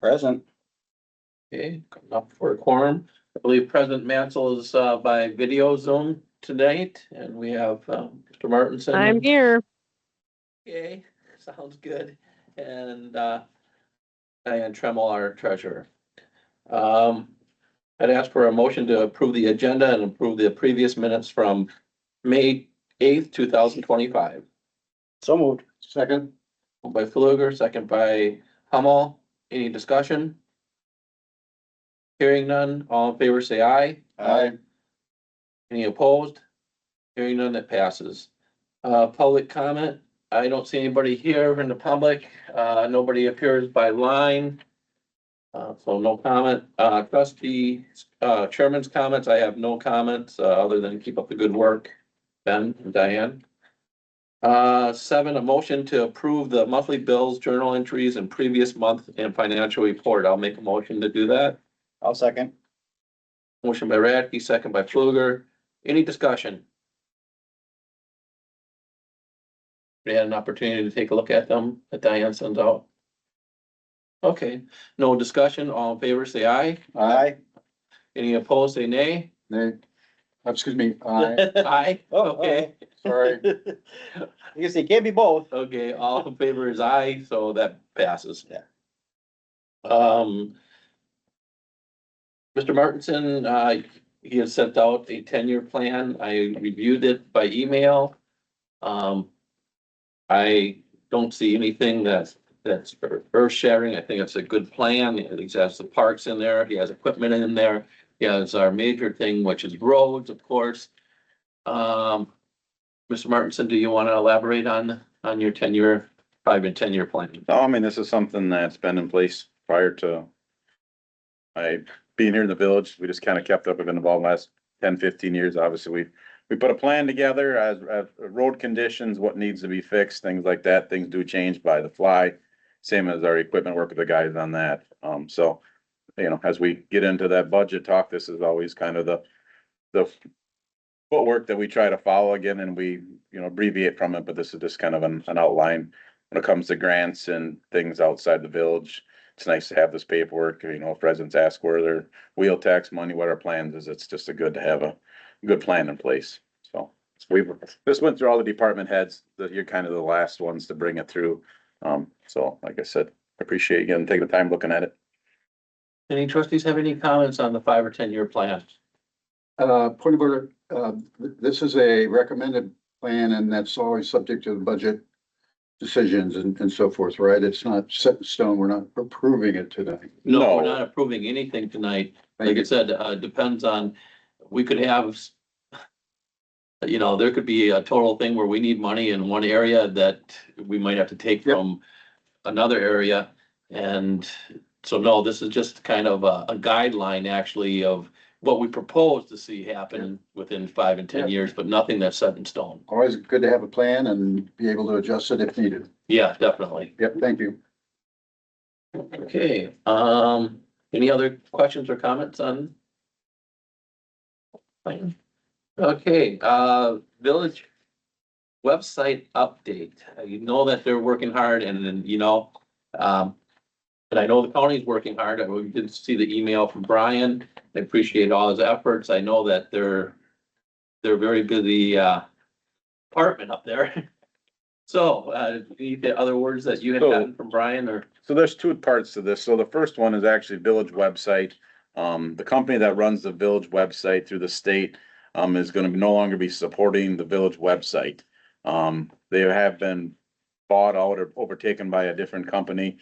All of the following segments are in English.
Present. Okay, coming up for a quorum. I believe President Mansell is by video Zoom tonight, and we have Mr. Martinson. I'm here. Okay, sounds good. And Diane Tremmel, our treasurer. I'd ask for a motion to approve the agenda and approve the previous minutes from May 8th, 2025. So moved. Second. Moved by Fluger, second by Hummel. Any discussion? Hearing none, all in favor say aye. Aye. Any opposed? Hearing none, that passes. Public comment, I don't see anybody here in the public, nobody appears by line. So no comment, trustee, chairman's comments, I have no comments, other than keep up the good work, Ben and Diane. 7, a motion to approve the monthly bills, journal entries, and previous month and financial report, I'll make a motion to do that. I'll second. Motion by Radke, second by Fluger. Any discussion? We had an opportunity to take a look at them that Diane sends out. Okay, no discussion. All in favor, say aye. Aye. Any opposed, say nay. Nay. Excuse me. Aye. Aye, Oh, okay. Sorry. You can say, can't be both. Okay, all in favor is aye, so that passes. Yeah. Mr. Martinson, he has sent out a 10-year plan. I reviewed it by email. I don't see anything that's earth shattering. I think it's a good plan. He has the parks in there. He has equipment in there. He has our major thing, which is roads, of course. Mr. Martinson, do you want to elaborate on your 10-year, 5 and 10-year plan? No, I mean, this is something that's been in place prior to I being here in the village. We just kind of kept up. We've been involved the last 10, 15 years. Obviously, we put a plan together as road conditions, what needs to be fixed, things like that. Things do change by the fly. Same as our equipment work with the guys on that. So, you know, as we get into that budget talk, this is always kind of the footwork that we try to follow again, and we, you know, abbreviate from it, but this is just kind of an outline when it comes to grants and things outside the village. It's nice to have this paperwork, you know, if residents ask where their wheel tax money, what our plans is, it's just a good to have a good plan in place. So this went through all the department heads, that you're kind of the last ones to bring it through. So like I said, I appreciate you getting, taking the time looking at it. Any trustees have any comments on the 5 or 10-year plan? Point of order, this is a recommended plan and that's always subject to the budget decisions and so forth, right? It's not set in stone. We're not approving it tonight. No, we're No. not approving anything tonight. Thank Like I you. said, depends on, we could have, you know, there could be a total thing where we need money in one area that we might have to take Yep. from another area. And so, no, this is just kind of a guideline actually of what we propose to see happen within 5 and 10 Yeah. years, but nothing that's set in stone. Always good to have a plan and be able to adjust it if needed. Yeah, definitely. Yep, thank you. Okay, any other questions or comments on? Fine. Okay, village website update. You know that they're working hard and then, you know, and I know the county's working hard. We did see the email from Brian. I appreciate all his efforts. I know that they're very busy, department up there. So, any other words that you had gotten from Brian or? So there's two parts to this. So the first one is actually village website. The company that runs the village website through the state is going to no longer be supporting the village website. They have been bought out or overtaken by a different company.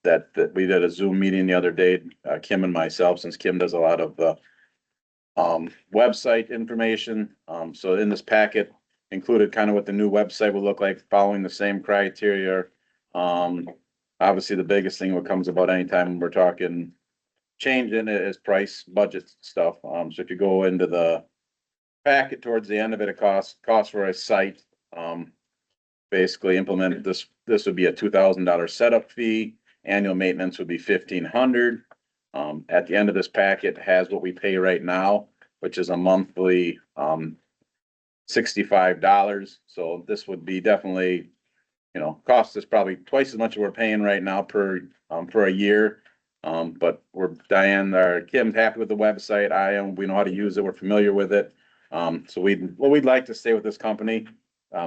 That we did a Zoom meeting the other day, Kim and myself, since Kim does a lot of the website information. So in this packet included kind of what the new website will look like, following the same criteria. Obviously, the biggest thing what comes about anytime we're talking changing it is price, budget stuff. So if you go into the packet towards the end of it, it costs for a site. Basically implement this would be a $2,000 setup fee. Annual maintenance would be $1,500. At the end of this packet has what we pay right now, which is a monthly $65. So this would be definitely, you know, costs us probably twice as much as we're paying right now for a year. But Kim's happy with the website. I am, we know how to use it. We're familiar with it. So we'd like to stay with this company.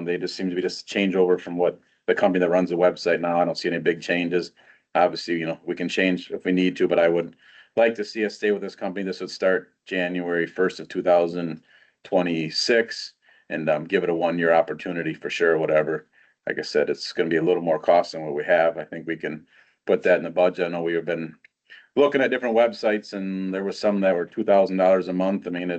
They just seem to be just a changeover from what the company that runs the website now. I don't see any big changes. Obviously, you know, we can change if we need to, but I would like to see us stay with this company. This would start January 1st of 2026 and give it a 1 year opportunity for sure, whatever. Like I said, it's gonna be a little more cost than what we have. I think we can put that in the budget. I know we have been looking at different websites and there was some that were $2,000 a month. I mean,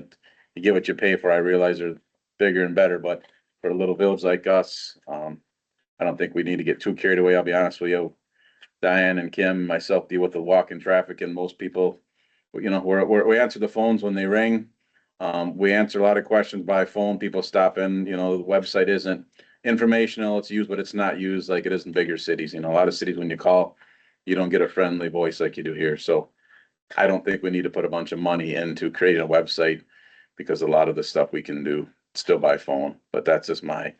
you get what you pay for. I realize they're bigger and better, but for a little village like us, I don't think we need to get too carried away. I'll be honest with you. Diane and Kim, myself deal with the walk-in traffic and most people, you know, we answer the phones when they ring. We answer a lot of questions by phone. People stop in, you know, the website isn't informational. It's used, but it's not used like it is in bigger cities. You know, a lot of cities, when you call, you don't get a friendly voice like you do here. So I don't think we need to put a bunch of money into creating a website because a lot of the stuff we can do still by phone, but that's just my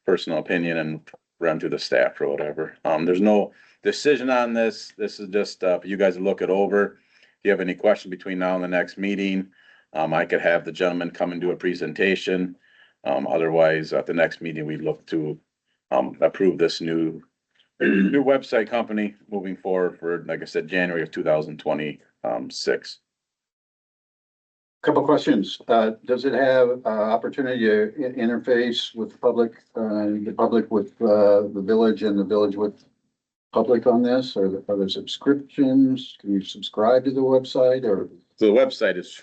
personal opinion and run through the staff or whatever. There's no decision on this. This is just, for you guys to look it over. If you have any question between now and the next meeting, I could have the gentleman come and do a presentation. Otherwise, at the next meeting, we look to, approve this new website company moving forward for, like I said, January of 2026. Couple questions. Does it have opportunity to interface with the public with the village and the village with public on this? Or are there subscriptions? Can you subscribe to the website or? So the website is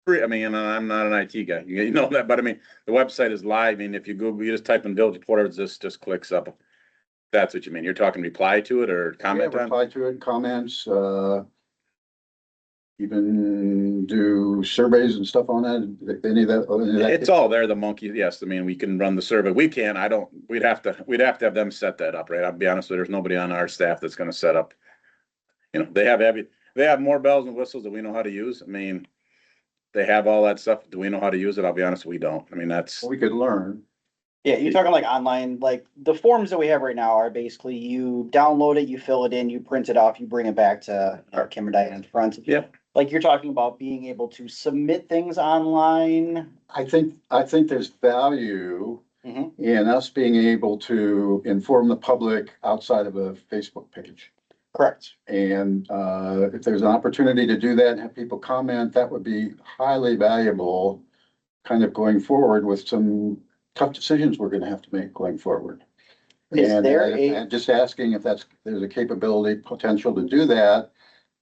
free. I mean, and I'm not an IT guy, you know that, but I mean, the website is live. I mean, if you Google, you just type in village reporter, this just clicks up. That's what you mean. You're talking reply to it or comment Yeah, on? reply to it, comments, even do surveys and stuff on that, any of that? It's all there, the monkey, yes, I mean, we can run the survey, we can, we'd have to have them set that up, right? I'll be honest with you, there's nobody on our staff that's gonna set up. You know, they have more bells and whistles that we know how to use, I mean, they have all that stuff, do we know how to use it? I'll be honest, we don't, I mean, that's, We could learn. Yeah, you're talking like online, like the forms that we have right now are basically you download it, you fill it in, you print it off, you bring it back to our Kim or Diane's front. Yep. Like you're talking about being able to submit things online. I think there's value Mhm. in us being able to inform the public outside of a Facebook page. Correct. And if there's an opportunity to do that and have people comment, that would be highly valuable kind of going forward with some tough decisions we're gonna have to make going forward. Is And there and just asking if there's a capability, potential to do that.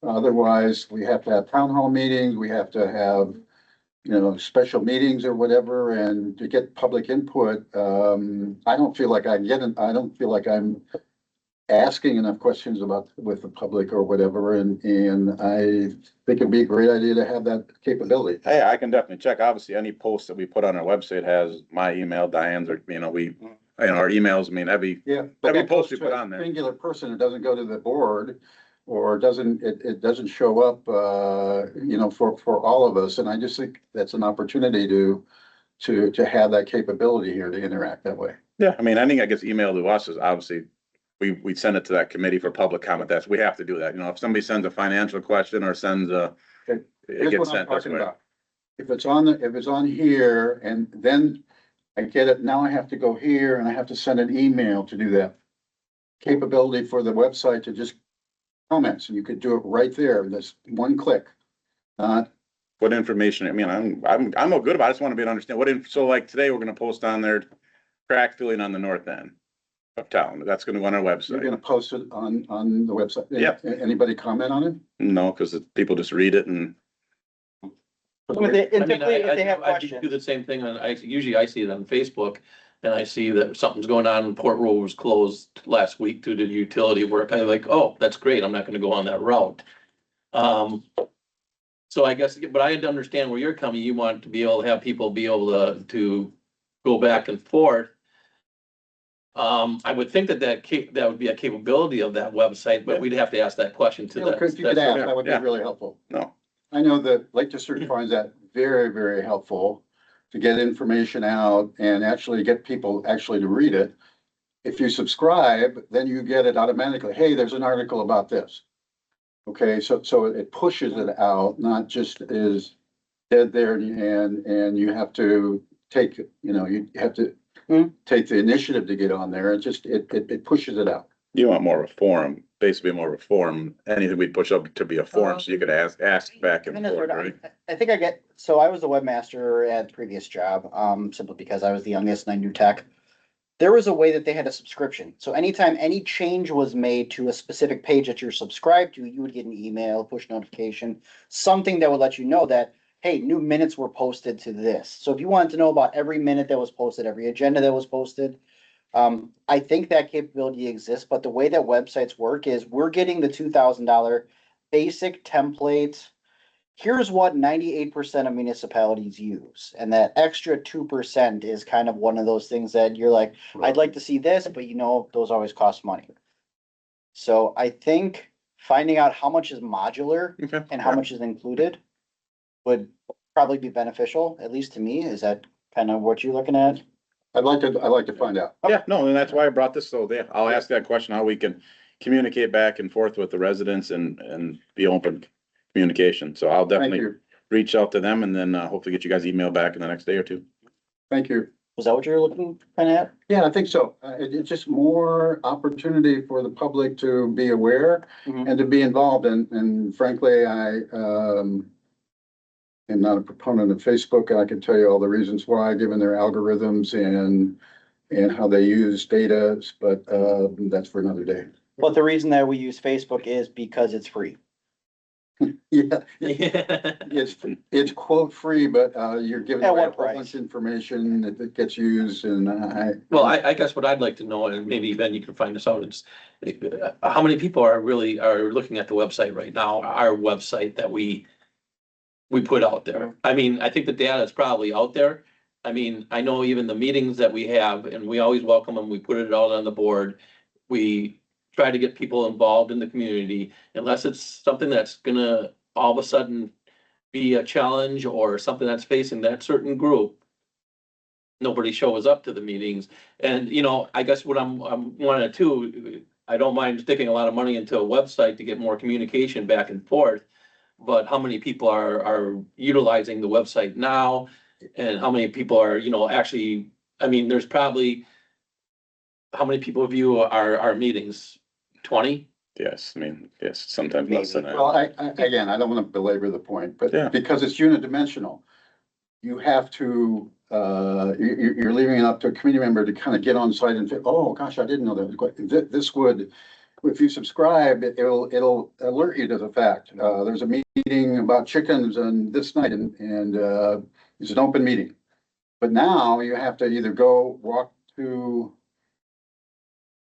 Otherwise, we have to have town hall meetings, we have to have, you know, special meetings or whatever, and to get public input. I don't feel like I don't feel like I'm asking enough questions with the public or whatever, and I think it'd be a great idea to have that capability. hey, I can definitely check, obviously, any post that we put on our website has my email, Diane's, or, you know, our emails, I mean, Yeah. But Every that post goes you to put a on there. Singular person, it doesn't go to the board, or it doesn't show up, you know, for all of us, and I just think that's an opportunity to have that capability here to interact that way. yeah, I mean, anything that gets emailed to us is obviously, we send it to that committee for public comment, we have to do that, you know, if somebody sends a financial question or sends it Here's gets what I'm sent this talking way. about. If it's on here and then I get it, now I have to go here and I have to send an email to do that. Capability for the website to just comments, and you could do it right there, that's one click. What information, I mean, I'm no good about it, I just wanna be able to understand so like today, we're gonna post on there, crack filling on the north end of town, that's gonna go on our You're website. gonna post it on the website. Yep. Anybody comment on it? No, cause people just read it and, And typically, if they have I do questions. the same thing usually I see it on Facebook and I see that something's going on, Port Road was closed last week due to utility work. I'm like, oh, that's great. I'm not gonna go on that route. So I guess, but I understand where you're coming. You want to be able to have people be able to go back and forth. I would think that would be a capability of that website, but we'd have to ask that question to You know, that. if you could ask, that would be yeah. really helpful. no. I know the Lake District finds that very, very helpful to get information out and actually get people actually to read it. if you subscribe, then you get it automatically. Hey, there's an article about this. Okay, so it pushes it out, not just is dead there and you have to take, you have to take the initiative to get on there. It pushes it out. You want more of a forum, basically more of a forum, anything we push up to be a forum, so you could ask back and forth, right? I think so I was the webmaster at the previous job, simply because I was the youngest and I knew tech. There was a way that they had a subscription. So anytime any change was made to a specific page that you're subscribed to, you would get an email, push notification, something that would let you know that, hey, new minutes were posted to this. So if you wanted to know about every minute that was posted, every agenda that was posted, I think that capability exists, but the way that websites work is we're getting the $2,000 basic template. Here's what 98% of municipalities use. And that extra 2% is kind of one of those things that you're like, I'd like to see this, but those always cost money. So I think finding out how much is modular Okay. and how much is included would probably be beneficial, at least to me. Is that kind of what you're looking at? I'd like to find out. Yeah, no, and that's why I brought this, so I'll ask that question, how we can communicate back and forth with the residents and be open communication, so I'll Thank definitely you. reach out to them and then hopefully get you guys email back in the next day or two. Thank you. Was that what you're looking kind of at? Yeah, I think so. It's just more opportunity for the public to be aware Mhm. and to be involved. And frankly, I am not a proponent of Facebook. I can tell you all the reasons why, given their algorithms and how they use data, but that's for another day. But the reason that we use Facebook is because it's free. Yeah, Yeah. it's quote free, but you're giving At away a what whole price? bunch of information that gets used and Well, I guess what I'd like to know, and maybe Ben, you can find this out, is how many people are looking at the website right now, our website that we put out there. I mean, I think the data is probably out there. I mean, I know even the meetings that we have, and we always welcome them, we put it out on the board. We try to get people involved in the community, unless it's something that's gonna all of a sudden be a challenge or something that's facing that certain group. Nobody shows up to the meetings, and I guess what I'm wanting to, I don't mind sticking a lot of money into a website to get more communication back and forth. But how many people are utilizing the website now? And how many people are, actually, I mean, there's probably, how many people view our meetings? 20? Yes, I mean, yes, sometimes less than that. well, again, I don't want to belabor the point, Yeah. but because it's unidimensional, you have to, you're leaving it up to a committee member to kind of get on site and say, oh, gosh, I didn't know that. This would, if you subscribe, it'll alert you to the fact. There's a meeting about chickens and this night and it's an open meeting. But now you have to either go walk to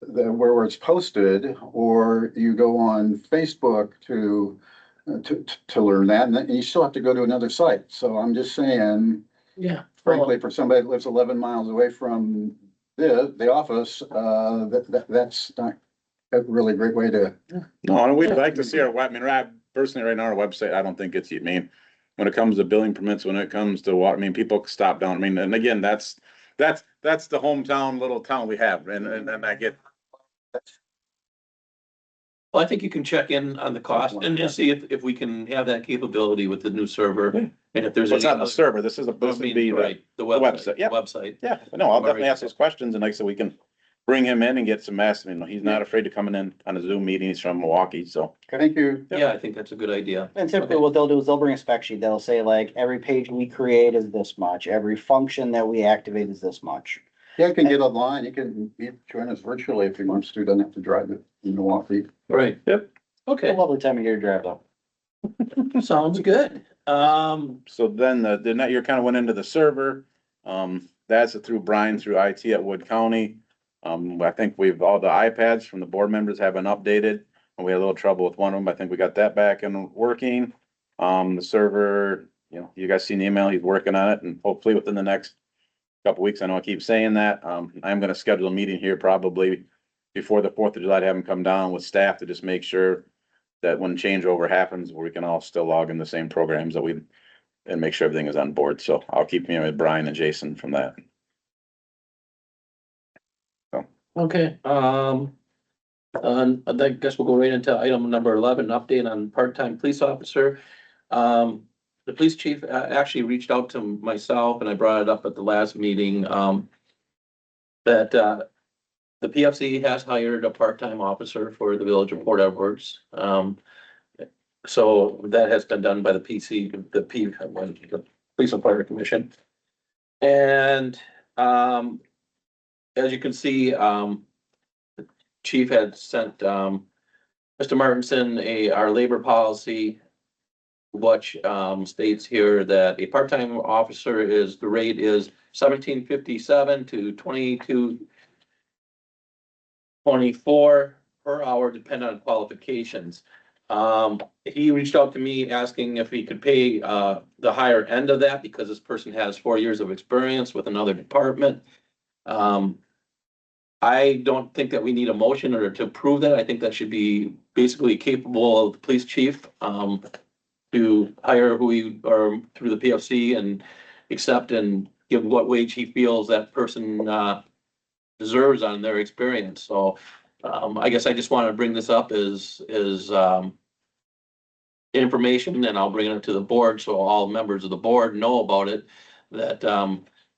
where it's posted, or you go on Facebook to learn that, and then you still have to go to another site. So I'm just saying, Yeah. frankly, for somebody that lives 11 miles away from the office, that's not a really great way to. No, and we'd like to see I mean, personally, right now, our website, I don't think it's, I mean, when it comes to building permits, when it comes to water, I mean, people stop down, I mean, and again, that's the hometown, little town we have, and I get. Well, I think you can check in on the cost and just see if we can have that capability with the new server. And if there's. Well, it's any not the other- server, this would be Right, the website, website, yeah. website. Yeah, no, I'll definitely ask those questions, and like I said, we can bring him in and get some he's not afraid to come in on a Zoom meeting, he's from Milwaukee, so. Thank you. Yeah, I think that's a good idea. And typically what they'll do is they'll bring a spec sheet that'll say like, every page we create is this much, every function that we activate is this much. Yeah, you can get online, you can join us virtually if you want to, doesn't have to drive to Milwaukee. Right. Yep. A Okay, lovely time of year to drive though. sounds good. So then the net year kind of went into the server. That's through Brian, through IT at Wood County. I think all the iPads from the board members have been updated. And we had a little trouble with one of them. I think we got that back and working. The server, you guys seen the email, he's working on it, and hopefully within the next couple weeks, I know I keep saying that. I'm gonna schedule a meeting here probably before the 4th of July to have him come down with staff to just make sure that when changeover happens, we can all still log in the same programs and make sure everything is on board. So I'll keep meeting with Brian and Jason from that. So Okay, I guess we'll go right into item number 11, update on part-time police officer. The police chief actually reached out to myself and I brought it up at the last meeting, that, the PFC has hired a part-time officer for the village of Port Edwards. So that has been done by the the Police and Fire Commission. And, as you can see, the chief had sent, Mr. Martinson, our labor policy, which, states here that a part-time officer the rate is 17.57 to 22.24 per hour, depending on qualifications. He reached out to me asking if he could pay, the higher end of that because this person has 4 years of experience with another department. I don't think that we need a motion or to approve that. I think that should be basically capable of the police chief, to hire who he, or through the PFC and accept and give what wage he feels that person, deserves on their experience. So, I guess I just want to bring this up as information, and I'll bring it to the board so all members of the board know about it, that,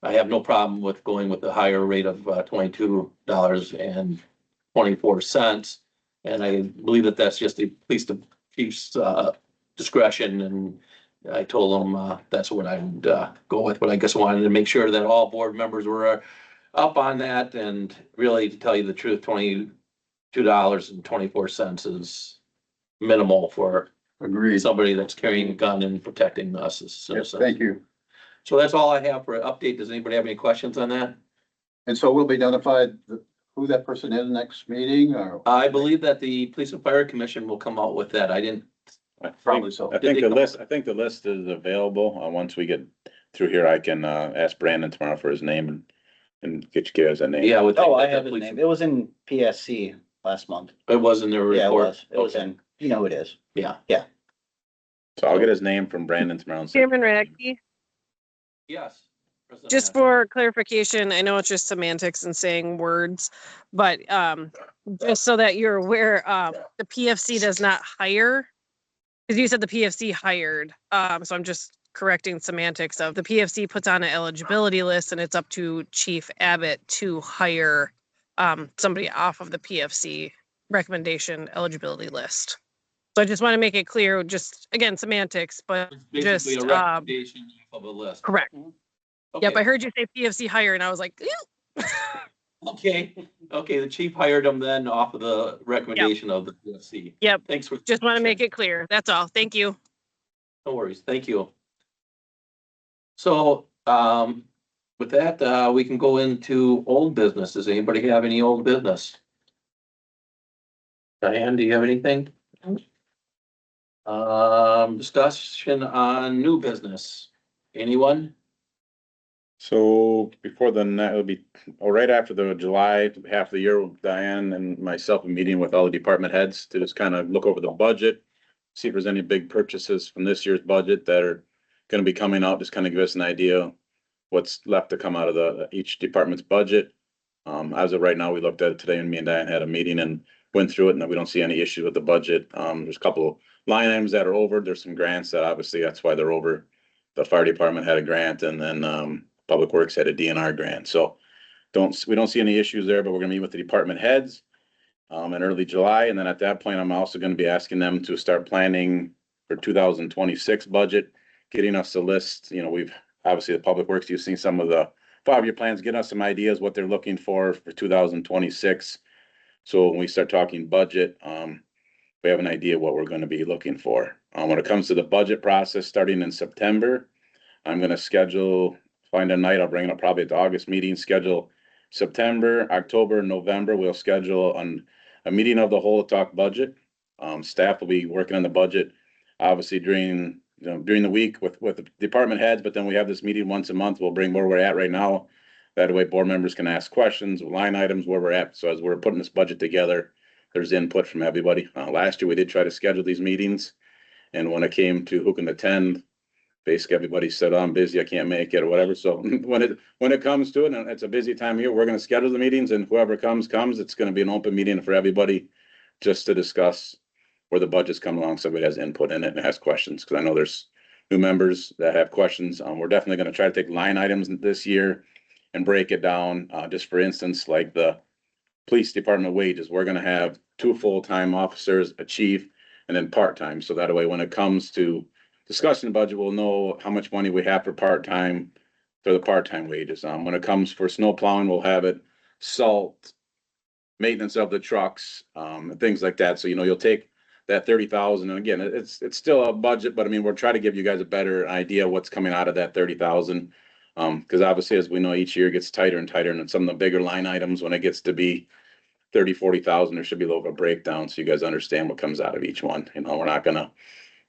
I have no problem with going with the higher rate of $22.24. And I believe that that's just the police chief's discretion, and I told him that's what I would go with, but I guess I wanted to make sure that all board members were up on that, and really, to tell you the truth, $22.24 is minimal for Agreed. somebody that's carrying a gun and protecting us as Yes, citizens. thank you. So that's all I have for an update. Does anybody have any questions on that? And so we'll be notified who that person is next meeting or? I believe that the Police and Fire Commission will come out with that. I didn't, Probably so. I think the list is available. Once we get through here, I can, ask Brandon tomorrow for his name and get you guys a name. yeah, I would think Oh, I that the have his police- name. It was in PSC last month. It was in their Yeah, it report. was. It was Okay. in, you know who it is. Yeah. So I'll get his name from Brandon tomorrow. And Chairman Radke, Yes. President just Hassel. for clarification, I know it's just semantics and saying words, but just so that you're aware, the PFC does not hire. Because you said the PFC hired, so I'm just correcting semantics of the PFC puts on an eligibility list and it's up to Chief Abbott to hire somebody off of the PFC recommendation eligibility list. So I just want to make it clear, just again, semantics, but It's basically just, a recommendation of a list. correct. Yep, Okay. I heard you say PFC hire and I was like, ew. Okay, the chief hired him then off of the recommendation of the PFC. Yep, Thanks for. just want to make it clear. That's all. Thank you. No worries, thank you. So, with that, we can go into old business. Does anybody have any old business? Diane, do you have anything? Discussion on new business. Anyone? So before it'll be, right after the July half of the year, Diane and myself, a meeting with all the department heads to just kind of look over the budget. See if there's any big purchases from this year's budget that are gonna be coming out, just kind of give us an idea what's left to come out of each department's budget. As of right now, we looked at it today and me and Diane had a meeting and went through it and we don't see any issue with the budget. There's a couple of line items that are over. There's some grants that obviously that's why they're over. The fire department had a grant and then, Public Works had a DNR grant. So we don't see any issues there, but we're gonna meet with the department heads in early July. And then at that point, I'm also gonna be asking them to start planning for 2026 budget, getting us a list. You know, we've obviously the Public Works, you've seen some of the 5-year plans, getting us some ideas what they're looking for 2026. So when we start talking budget, we have an idea what we're gonna be looking for. When it comes to the budget process, starting in September, I'm gonna find a night, I'll bring it up probably at the August meeting, schedule September, October, November, we'll schedule a meeting of the whole to talk budget. Staff will be working on the budget, obviously during the week with the department heads, but then we have this meeting once a month. We'll bring where we're at right now. That way board members can ask questions, line items, where we're at. So as we're putting this budget together, there's input from everybody. Last year, we did try to schedule these meetings. And when it came to who can attend, basically everybody said, oh, I'm busy, I can't make it or whatever. So when it comes to it, and it's a busy time of year, we're gonna schedule the meetings and whoever comes. It's gonna be an open meeting for everybody just to discuss where the budget's come along. Somebody has input in it and has questions, because I know there's new members that have questions. We're definitely gonna try to take line items this year and break it down. Just for instance, like the police department wages, we're gonna have 2 full-time officers, a chief, and then part-time. So that way, when it comes to discussing the budget, we'll know how much money we have for part-time, for the part-time wages. When it comes for snow plowing, we'll have it, salt, maintenance of the trucks, and things like that. So, you'll take that 30,000, and again, it's still a budget, but I mean, we'll try to give you guys a better idea of what's coming out of that 30,000. Because obviously, as we know, each year gets tighter and tighter, and then some of the bigger line items, when it gets to be 30,000-40,000, there should be a little bit of a breakdown, so you guys understand what comes out of each one. We're not gonna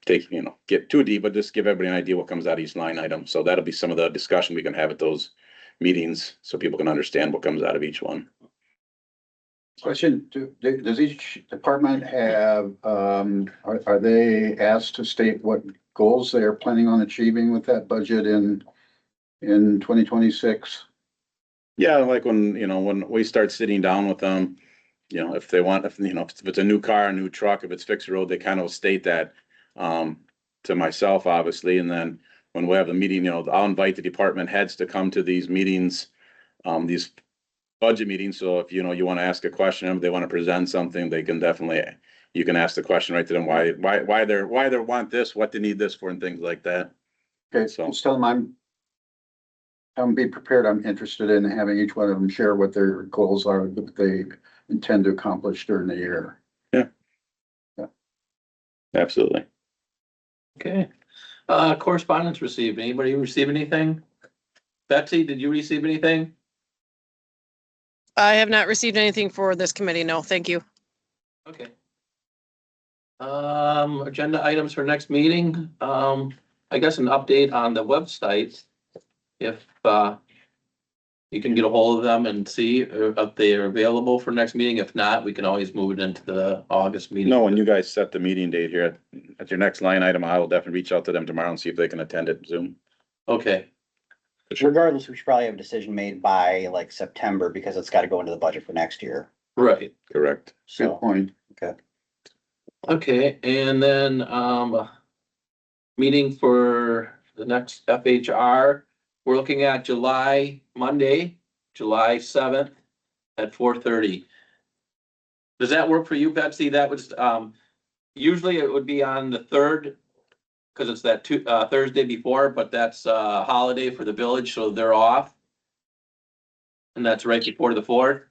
take, get too deep, but just give everybody an idea what comes out of each line item. So that'll be some of the discussion we can have at those meetings, so people can understand what comes out of each one. Question, does each department have, are they asked to state what goals they are planning on achieving with that budget in 2026? Yeah, like when we start sitting down with them, if they want, if it's a new car, a new truck, if it's fixed road, they kind of state that to myself, obviously. And then when we have the meeting, I'll invite the department heads to come to these meetings, these budget meetings. So if, you want to ask a question, if they want to present something, they can definitely, you can ask the question right to them, why they want this, what they need this for, and things like that. Okay, so just tell them I'm be prepared. I'm interested in having each one of them share what their goals are that they intend to accomplish during the year. Absolutely. Okay. Correspondence received. Anybody receive anything? Betsy, did you receive anything? I have not received anything for this committee. No, thank you. Okay. Agenda items for next meeting. I guess an update on the website. If you can get a hold of them and see if they are available for next meeting. If not, we can always move it into the August meeting. No, when you guys set the meeting date here at your next line item, I will definitely reach out to them tomorrow and see if they can attend it Zoom. Okay. Regardless, we should probably have a decision made by like September, because it's got to go into the budget for next year. Right. Correct. Good So, point. Okay, and then meeting for the next FHR, we're looking at Monday, July 7th at 4:30. Does that work for you, Betsy? That was usually it would be on the 3rd, because it's that Thursday before, but that's a holiday for the village, so they're off. And that's right before the 4th.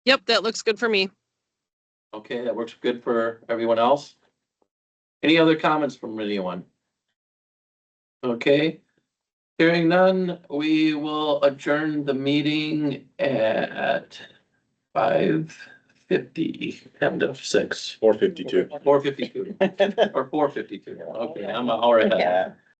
Yep, that looks good for me. Okay, that works good for everyone else. Any other comments from anyone? Okay, hearing none, we will adjourn the meeting at 5:50, end of 6. 452. 4:52 or 4:52. Okay, I'm an hour ahead. yeah.